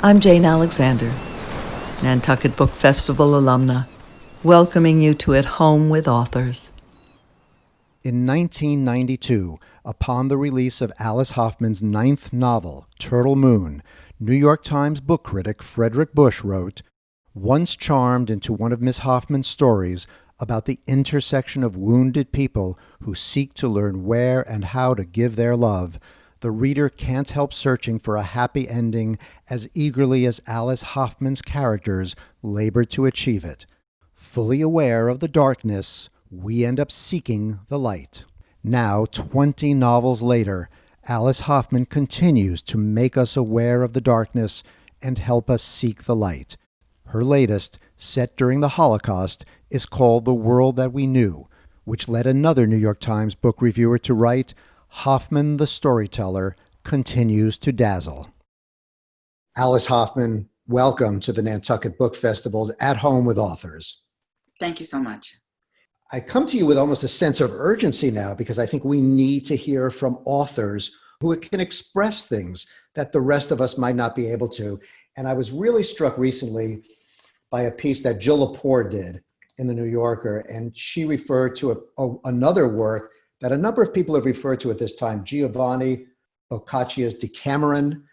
I'm Jane Alexander, Nantucket Book Festival alumna, welcoming you to At Home with Authors. In 1992, upon the release of Alice Hoffman's ninth novel, Turtle Moon, New York Times book critic Frederick Bush wrote, "Once charmed into one of Miss Hoffman's stories about the intersection of wounded people who seek to learn where and how to give their love, the reader can't help searching for a happy ending as eagerly as Alice Hoffman's characters labored to achieve it. Fully aware of the darkness, we end up seeking the light." Now, 20 novels later, Alice Hoffman continues to make us aware of the darkness and help us seek the light. Her latest, set during the Holocaust, is called The World That We Knew, which led another New York Times book reviewer to write, "Hoffman, the storyteller, continues to dazzle." Alice Hoffman, welcome to the Nantucket Book Festival's At Home with Authors. Thank you so much. I come to you with almost a sense of urgency now because I think we need to hear from authors who can express things that the rest of us might not be able to. And I was really struck recently by a piece that Jill Lepore did in the New Yorker, and she referred to another work that a number of people have referred to at this time, Giovanni Boccaccio's Decameron.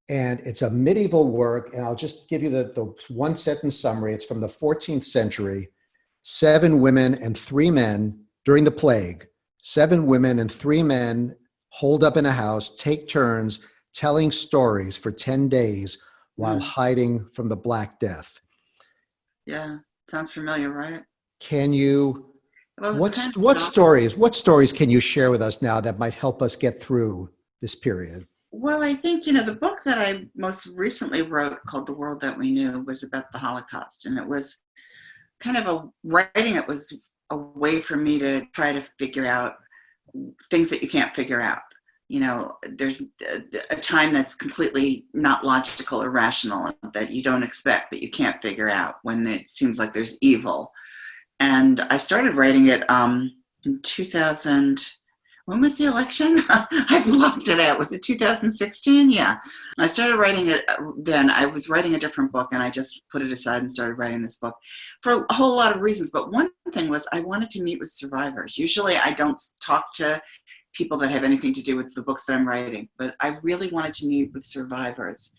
And it's a medieval work, and I'll just give you the one sentence summary. It's from the 14th century. 7 women and 3 men during the plague. 7 women and 3 men holed up in a house, take turns telling stories for 10 days while hiding from the Black Death. Yeah, sounds familiar, right? Can you, Well, what stories can you share with us now that might help us get through this period? Well, I think, the book that I most recently wrote called The World That We Knew was about the Holocaust. And it was kind of writing it was a way for me to try to figure out things that you can't figure out. There's a time that's completely not logical or rational, that you don't expect, that you can't figure out when it seems like there's evil. And I started writing it in 2000. When was the election? I've looked it up. Was it 2016? Yeah. I started writing it then. I was writing a different book, and I just put it aside and started writing this book for a whole lot of reasons. But one thing was I wanted to meet with survivors. Usually I don't talk to people that have anything to do with the books that I'm writing, but I really wanted to meet with survivors.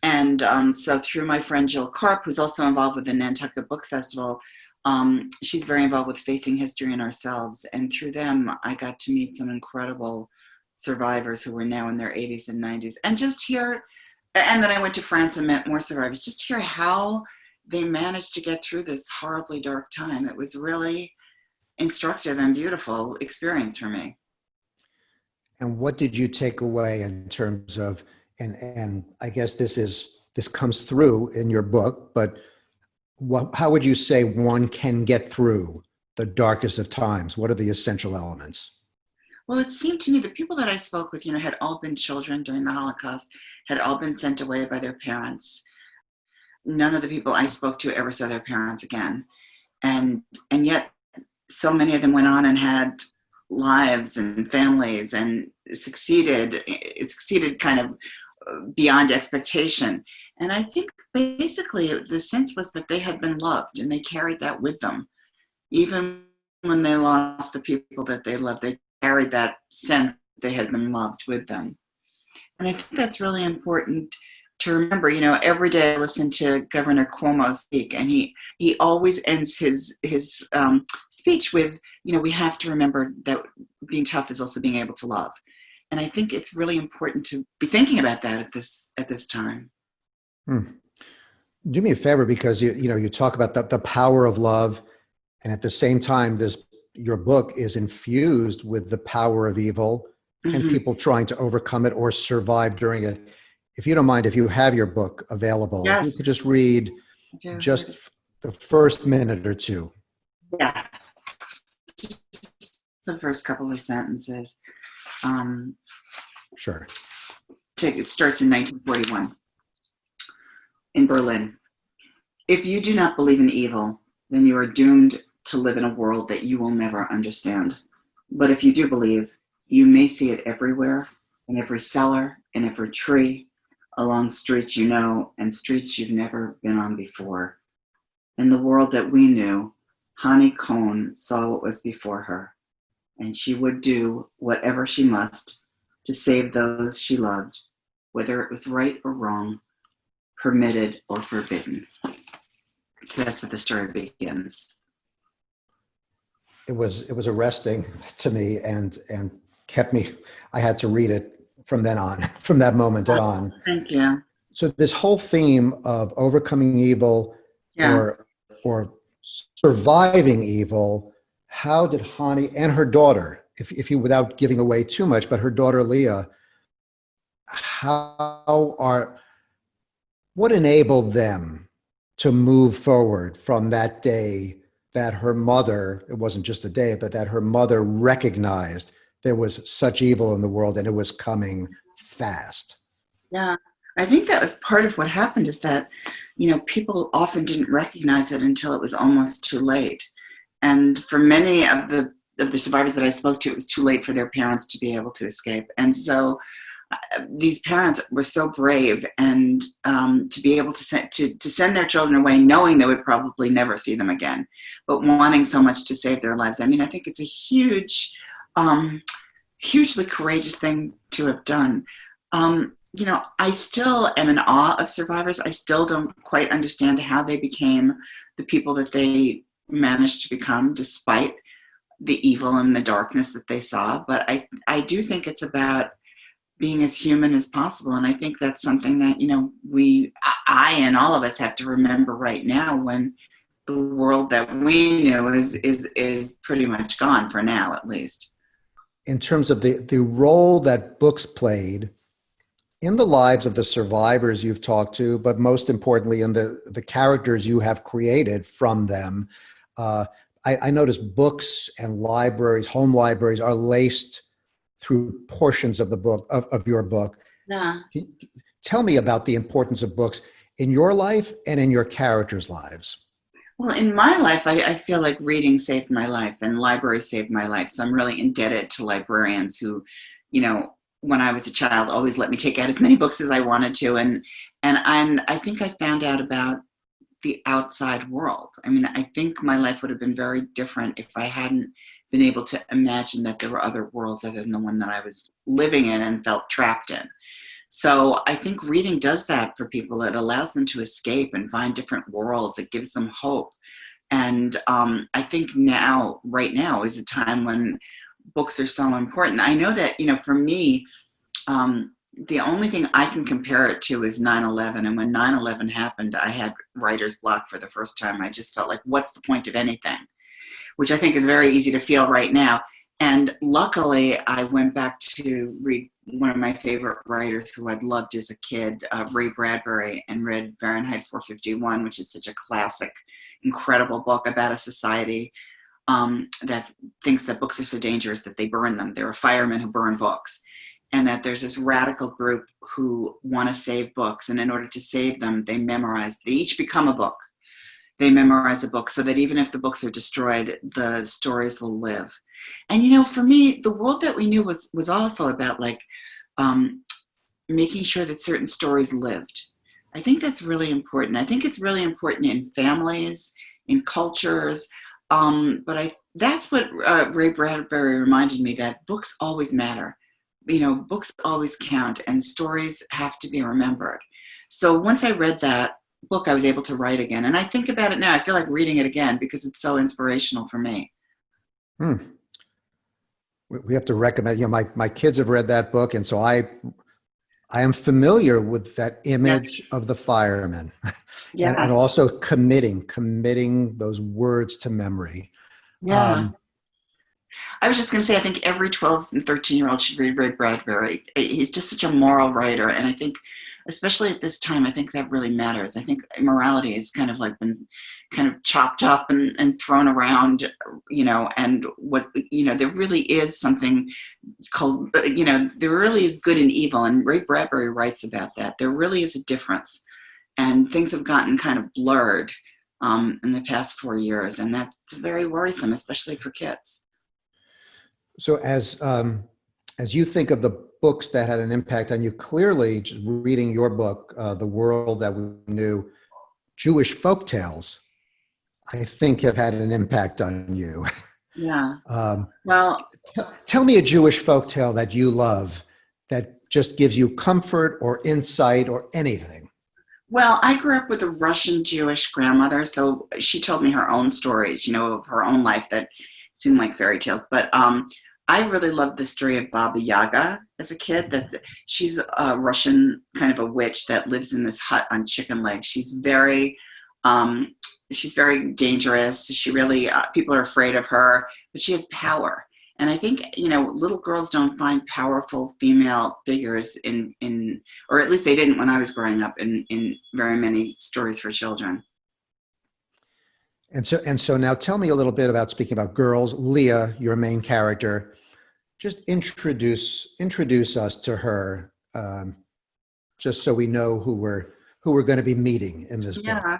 And so through my friend Jill Karp, who's also involved with the Nantucket Book Festival, she's very involved with Facing History and Ourselves. And through them, I got to meet some incredible survivors who were now in their 80s and 90s. And just hear, and then I went to France and met more survivors, just hear how they managed to get through this horribly dark time. It was really instructive and beautiful experience for me. And what did you take away in terms of, and I guess this comes through in your book, but how would you say one can get through the darkest of times? What are the essential elements? Well, it seemed to me the people that I spoke with, had all been children during the Holocaust, had all been sent away by their parents. None of the people I spoke to ever saw their parents again. And yet so many of them went on and had lives and families and succeeded kind of beyond expectation. And I think basically the sense was that they had been loved, and they carried that with them. Even when they lost the people that they loved, they carried that sense that they had been loved with them. And I think that's really important to remember. Every day I listen to Governor Cuomo speak, and he always ends his speech with, we have to remember that being tough is also being able to love. And I think it's really important to be thinking about that at this time. Do me a favor, because you talk about the power of love, and at the same time, your book is infused with the power of evil and people trying to overcome it or survive during it. If you don't mind, if you have your book available, Yes. If you could just read just the first minute or two. Yeah. The first couple of sentences. Sure. It starts in 1941 in Berlin. If you do not believe in evil, then you are doomed to live in a world that you will never understand. But if you do believe, you may see it everywhere, in every cellar, in every tree, along streets you know and streets you've never been on before. In the world that we knew, Hani Cohn saw what was before her, and she would do whatever she must to save those she loved, whether it was right or wrong, permitted or forbidden. So that's how the story begins. It was arresting to me and kept me. I had to read it from then on, from that moment on. Thank you. So this whole theme of overcoming evil, Yeah. or surviving evil, how did Hani and her daughter, if you, without giving away too much, but her daughter Leah, what enabled them to move forward from that day that her mother, it wasn't just a day, but that her mother recognized there was such evil in the world and it was coming fast? Yeah. I think that was part of what happened, is that, people often didn't recognize it until it was almost too late. And for many of the survivors that I spoke to, it was too late for their parents to be able to escape. And so these parents were so brave, and to be able to send their children away, knowing they would probably never see them again, but wanting so much to save their lives. I mean, I think it's a hugely courageous thing to have done. I still am in awe of survivors. I still don't quite understand how they became the people that they managed to become, despite the evil and the darkness that they saw. But I do think it's about being as human as possible. And I think that's something that, I and all of us have to remember right now, when the world that we knew is pretty much gone, for now, at least. In terms of the role that books played in the lives of the survivors you've talked to, but most importantly in the characters you have created from them, I noticed books and libraries, home libraries, are laced through portions of the book, of your book. Yeah. Tell me about the importance of books in your life and in your characters' lives. Well, in my life, I feel like reading saved my life and libraries saved my life. So I'm really indebted to librarians who, when I was a child, always let me take out as many books as I wanted to. And I think I found out about the outside world. I mean, I think my life would have been very different if I hadn't been able to imagine that there were other worlds other than the one that I was living in and felt trapped in. So I think reading does that for people. It allows them to escape and find different worlds. It gives them hope. And I think right now is a time when books are so important. I know that, for me, the only thing I can compare it to is 9/11. And when 9/11 happened, I had writer's block for the first time. I just felt like, what's the point of anything? Which I think is very easy to feel right now. And luckily, I went back to read one of my favorite writers who I'd loved as a kid, Ray Bradbury, and read Fahrenheit 451, which is such a classic, incredible book about a society that thinks that books are so dangerous that they burn them. There are firemen who burn books, and that there's this radical group who want to save books. And in order to save them, they each become a book. They memorize a book so that even if the books are destroyed, the stories will live. And, for me, the world that we knew was also about making sure that certain stories lived. I think that's really important. I think it's really important in families, in cultures. But that's what Ray Bradbury reminded me, that books always matter. Books always count, and stories have to be remembered. So once I read that book, I was able to write again. And I think about it now. I feel like reading it again because it's so inspirational for me. We have to recommend, my kids have read that book. And so I am familiar with that image of the firemen, and also committing those words to memory. Yeah. I was just going to say, I think every 12 and 13-year-old should read Ray Bradbury. He's just such a moral writer. And I think, especially at this time, I think that really matters. I think morality has kind of been kind of chopped up and thrown around, and there really is something called, there really is good and evil. And Ray Bradbury writes about that. There really is a difference. And things have gotten kind of blurred in the past 4 years. And that's very worrisome, especially for kids. So as you think of books that had an impact on you. Clearly, just reading your book, The World That We Knew, Jewish folktales, I think have had an impact on you. Yeah. Um, Well, tell me a Jewish folktale that you love that just gives you comfort or insight or anything. well, I grew up with a Russian Jewish grandmother, so she told me her own stories, of her own life that seemed like fairy tales. But I really loved the story of Baba Yaga as a kid. She's a Russian kind of a witch that lives in this hut on chicken legs. Um, she's very dangerous. She really people are afraid of her, but she has power. And I think little girls don't find powerful female figures in or at least they didn't when I was growing up in very many stories for children. And so now tell me a little bit about, speaking about girls, Leah, your main character. Just introduce us to her, just so we know who we're going to be meeting in this book. Yeah.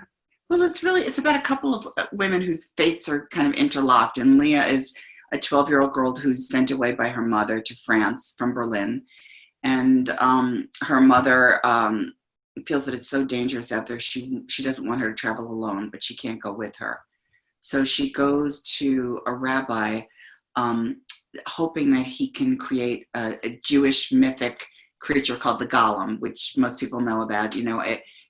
Well, it's about a couple of women whose fates are kind of interlocked. And Leah is a 12-year-old girl who's sent away by her mother to France from Berlin. And her mother feels that it's so dangerous out there. She doesn't want her to travel alone, but she can't go with her. So she goes to a rabbi, hoping that he can create a Jewish mythic creature called the golem, which most people know about.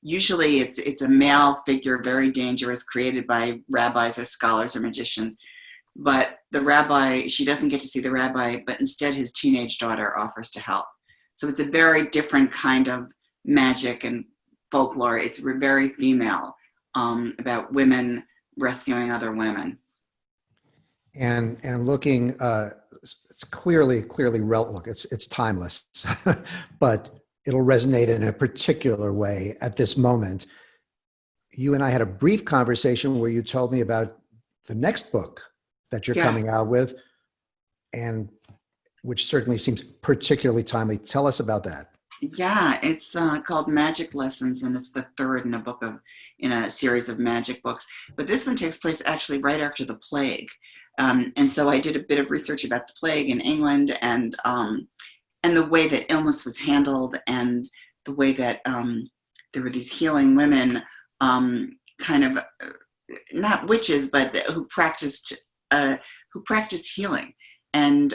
Usually it's a male figure, very dangerous, created by rabbis or scholars or magicians. But the rabbi, she doesn't get to see the rabbi, but instead his teenage daughter offers to help. So it's a very different kind of magic and folklore. It's very female, about women rescuing other women. And looking, it's clearly look, it's timeless, but it'll resonate in a particular way at this moment. You and I had a brief conversation where you told me about the next book that you're coming out with, and which certainly seems particularly timely. Tell us about that. Yeah, it's called Magic Lessons, and it's the third in a series of magic books. But this one takes place actually right after the plague, and so I did a bit of research about the plague in England and the way that illness was handled, and the way that there were these healing women, kind of not witches, but who practiced healing. And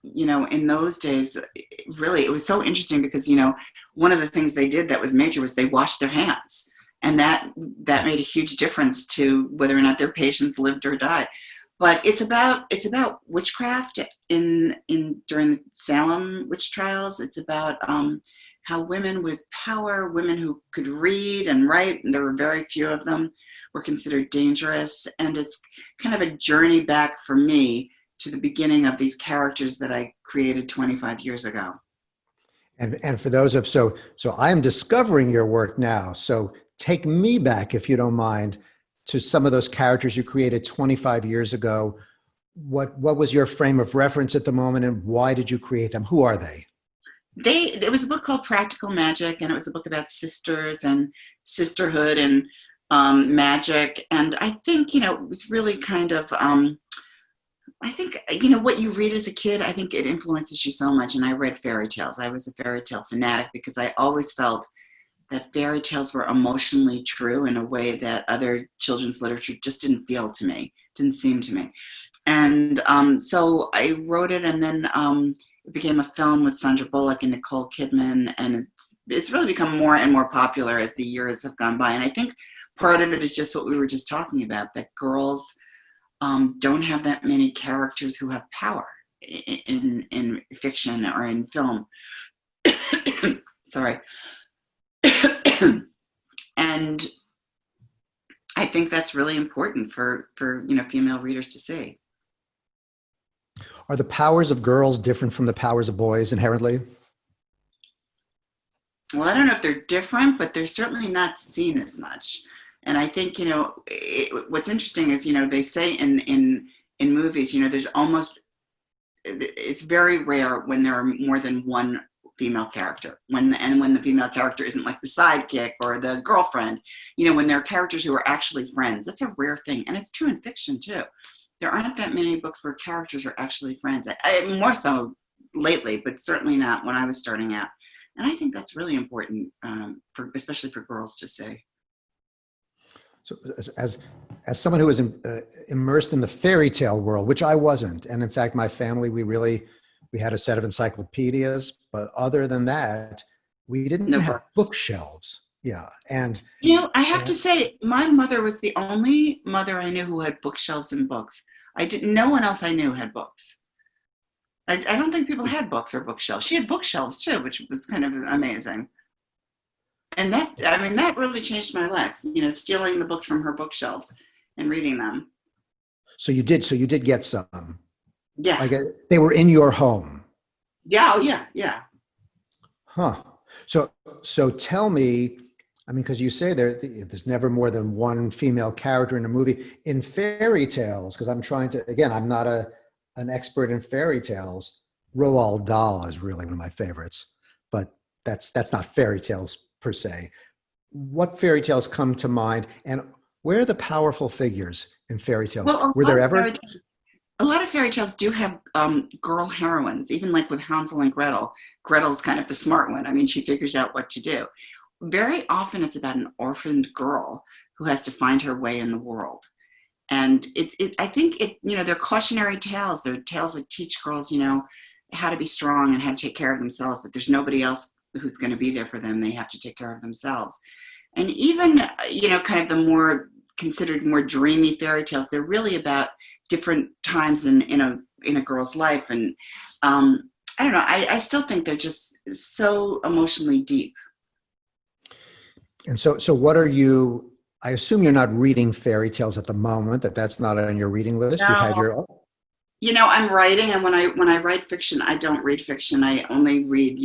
in those days, really, it was so interesting because, one of the things they did that was major was they washed their hands. And that made a huge difference to whether or not their patients lived or died. But it's about witchcraft during the Salem witch trials. It's about how women with power, women who could read and write, and there were very few of them, were considered dangerous. And it's kind of a journey back for me to the beginning of these characters that I created 25 years ago. And for those so I am discovering your work now. So take me back, if you don't mind, to some of those characters you created 25 years ago. What was your frame of reference at the moment, and why did you create them? Who are they? It was a book called Practical Magic, and it was a book about sisters and sisterhood and magic. And I think, it was really kind of, I think, what you read as a kid, I think it influences you so much. And I read fairy tales. I was a fairy tale fanatic because I always felt that fairy tales were emotionally true in a way that other children's literature just didn't seem to me. And so I wrote it, and then it became a film with Sandra Bullock and Nicole Kidman, and it's really become more and more popular as the years have gone by. And I think part of it is just what we were just talking about, that girls don't have that many characters who have power in fiction or in film. Sorry. And I think that's really important for female readers to see. Are the powers of girls different from the powers of boys inherently? Well, I don't know if they're different, but they're certainly not seen as much. And I think, what's interesting is, they say in movies, it's very rare when there are more than one female character, when the female character isn't like the sidekick or the girlfriend, when there are characters who are actually friends. That's a rare thing. And it's true in fiction too. There aren't that many books where characters are actually friends. More so lately, but certainly not when I was starting out. And I think that's really important, especially for girls to say. So as someone who was immersed in the fairy tale world, which I wasn't, and in fact, my family, we had a set of encyclopedias, but other than that, we didn't No have book. bookshelves. Yeah, and I have to say, my mother was the only mother I knew who had bookshelves and books. No one else I knew had books. I don't think people had books or bookshelves. She had bookshelves too, which was kind of amazing. And that really changed my life, stealing the books from her bookshelves and reading them. so you did get some. Yeah. Like they were in your home. Yeah. Oh, yeah. Yeah. Huh. So tell me, I mean, because you say there's never more than one female character in a movie. In fairy tales, because I'm trying to, again, I'm not an expert in fairy tales. Roald Dahl is really one of my favorites, but that's not fairy tales per se. What fairy tales come to mind, and where are the powerful figures in fairy tales? Well, Were there ever? a lot of fairy tales do have girl heroines, even like with Hansel and Gretel. Gretel's kind of the smart one. I mean, she figures out what to do. Very often it's about an orphaned girl who has to find her way in the world. And I think they're cautionary tales. They're tales that teach girls, how to be strong and how to take care of themselves, that there's nobody else who's going to be there for them. They have to take care of themselves. And even, kind of the more considered more dreamy fairy tales, they're really about different times in a girl's life. And I don't know, I still think they're just so emotionally deep. And so what are you, I assume you're not reading fairy tales at the moment, that's not on your reading list. No. You've had your, I'm writing, and when I write fiction, I don't read fiction. I only read,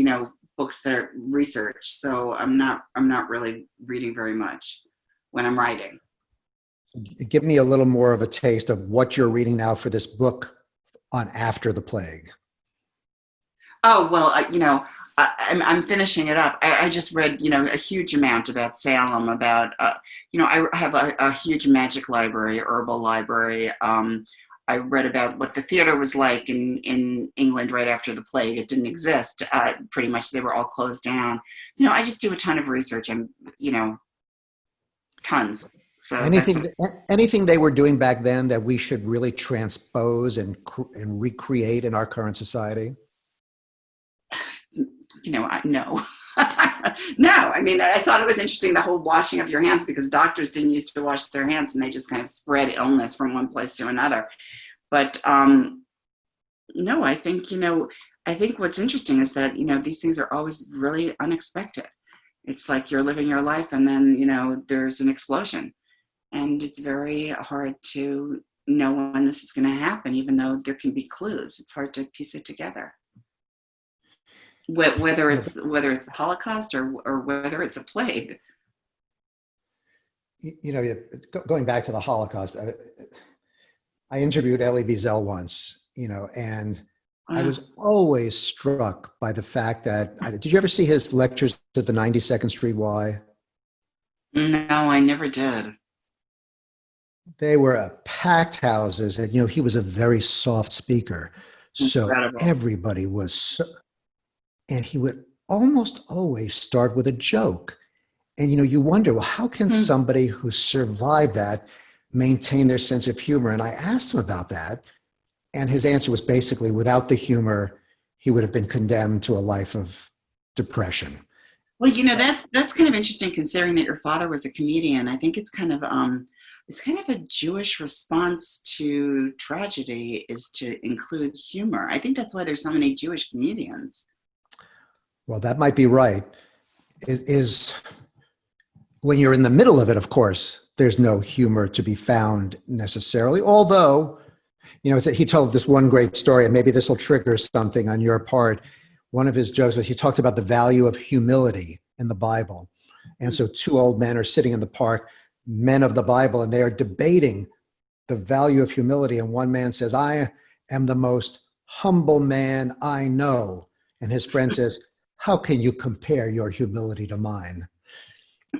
books that are research. So I'm not really reading very much when I'm writing. give me a little more of a taste of what you're reading now for this book on After the Plague. Oh, well, I'm finishing it up. I just read, a huge amount about Salem, about, I have a huge magic library, herbal library. I read about what the theater was like in England right after the plague. It didn't exist. Pretty much they were all closed down. I just do a ton of research and, tons. So anything they were doing back then that we should really transpose and recreate in our current society? No. No, I mean, I thought it was interesting, the whole washing of your hands, because doctors didn't used to wash their hands and they just kind of spread illness from one place to another. But no, I think what's interesting is that, these things are always really unexpected. It's like you're living your life and then, there's an explosion. And it's very hard to know when this is going to happen, even though there can be clues. It's hard to piece it together. Whether it's the Holocaust or whether it's a plague. Going back to the Holocaust, I interviewed Elie Wiesel once, and I was always struck by the fact that, did you ever see his lectures at the 92nd Street Y? No, I never did. They were packed houses, and he was a very soft speaker. So Incredible. everybody was and he would almost always start with a joke. And, you wonder, well, how can somebody who survived that maintain their sense of humor? And I asked him about that. And his answer was basically, without the humor, he would have been condemned to a life of depression. Well, that's kind of interesting, considering that your father was a comedian. I think it's kind of a Jewish response to tragedy is to include humor. I think that's why there's so many Jewish comedians. Well, that might be right. It is when you're in the middle of it, of course, there's no humor to be found necessarily. Although, he told this one great story, and maybe this will trigger something on your part. One of his jokes was he talked about the value of humility in the Bible. And so two old men are sitting in the park, men of the Bible, and they are debating the value of humility. And one man says, "I am the most humble man I know." And his friend says, "How can you compare your humility to mine?"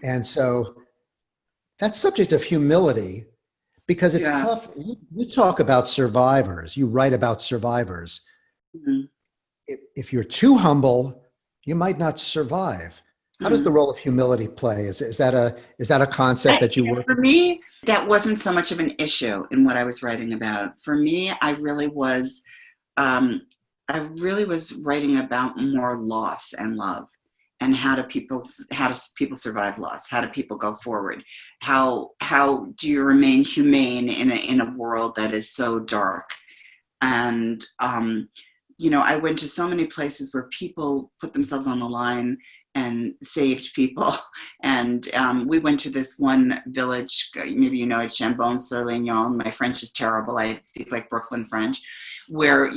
And so that subject of humility, because it's tough. You talk about survivors, you write about survivors. Mm-hmm. if you're too humble, you might not survive. How does the role of humility play? Is that a concept that you work For with? me, that wasn't so much of an issue in what I was writing about. For me, um, I really was writing about more loss and love, and how do people survive loss? How do people go forward? How do you remain humane in a world that is so dark? And I went to so many places where people put themselves on the line and saved people. And we went to this one village, maybe you know it, Chambon-sur-Lignon. My French is terrible. I speak like Brooklyn French, where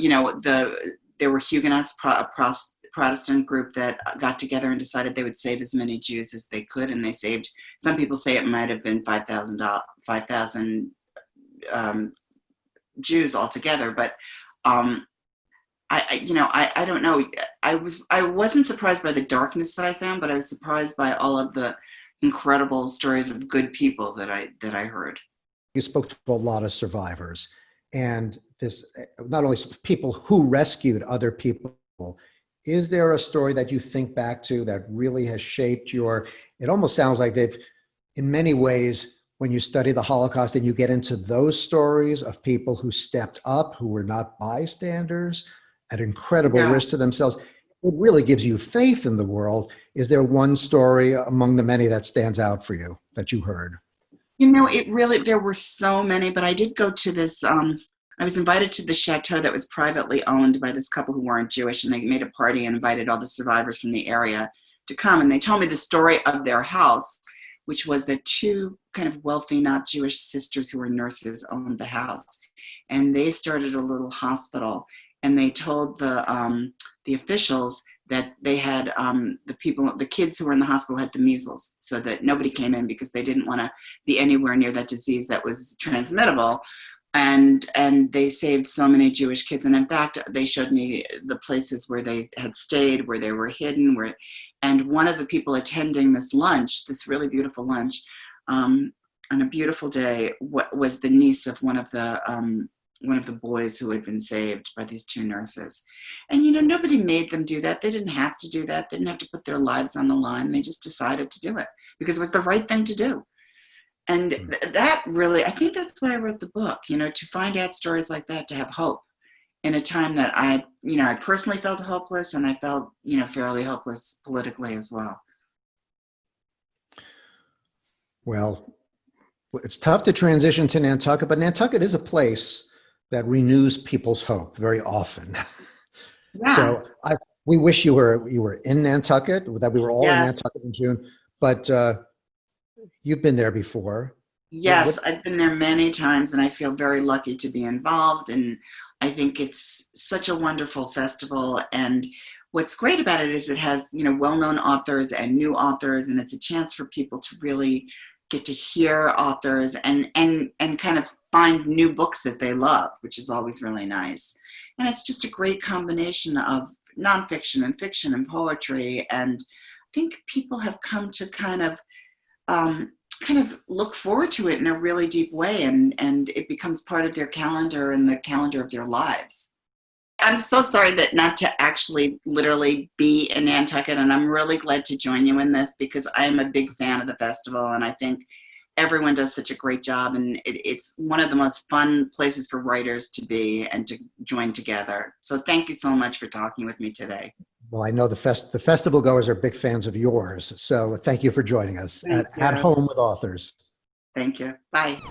there were Huguenots, a Protestant group that got together and decided they would save as many Jews as they could, and they saved. Some people say it might have been 5,000 Jews altogether, but I don't know. I wasn't surprised by the darkness that I found, but I was surprised by all of the incredible stories of good people that I heard. You spoke to a lot of survivors, and this not only people who rescued other people. Is there a story that you think back to that really has shaped your? It almost sounds like they've, in many ways, when you study the Holocaust and you get into those stories of people who stepped up, who were not bystanders, at incredible risk to themselves, it really gives you faith in the world. Is there one story among the many that stands out for you that you heard? There were so many, but I did go to this, I was invited to the chateau that was privately owned by this couple who weren't Jewish, and they made a party and invited all the survivors from the area to come. And they told me the story of their house, which was that two kind of wealthy, not Jewish sisters who were nurses owned the house. And they started a little hospital, and they told the officials that they had the kids who were in the hospital had the measles, so that nobody came in because they didn't want to be anywhere near that disease that was transmittable. And they saved so many Jewish kids. And in fact, they showed me the places where they had stayed, where they were hidden. And one of the people attending this lunch, this really beautiful lunch, on a beautiful day, was the niece of one of the boys who had been saved by these two nurses. And nobody made them do that. They didn't have to do that. They didn't have to put their lives on the line. They just decided to do it because it was the right thing to do. And that really, I think that's why I wrote the book, to find out stories like that, to have hope in a time that I personally felt hopeless, and I felt, fairly hopeless politically as well. Well, it's tough to transition to Nantucket, but Nantucket is a place that renews people's hope very often. Yeah. So we wish you were in Nantucket, that we were all in Nantucket in June, but you've been there before. Yes, I've been there many times, and I feel very lucky to be involved. And I think it's such a wonderful festival. And what's great about it is it has, well-known authors and new authors, and it's a chance for people to really get to hear authors and kind of find new books that they love, which is always really nice. And it's just a great combination of nonfiction and fiction and poetry. And I think people have come to kind of look forward to it in a really deep way, and it becomes part of their calendar and the calendar of their lives. I'm so sorry that not to actually literally be in Nantucket, and I'm really glad to join you in this because I am a big fan of the festival, and I think everyone does such a great job, and it's one of the most fun places for writers to be and to join together. So thank you so much for talking with me today. Well, I know the festival goers are big fans of yours, so thank you for joining us at Home with Authors. Thank you. Bye.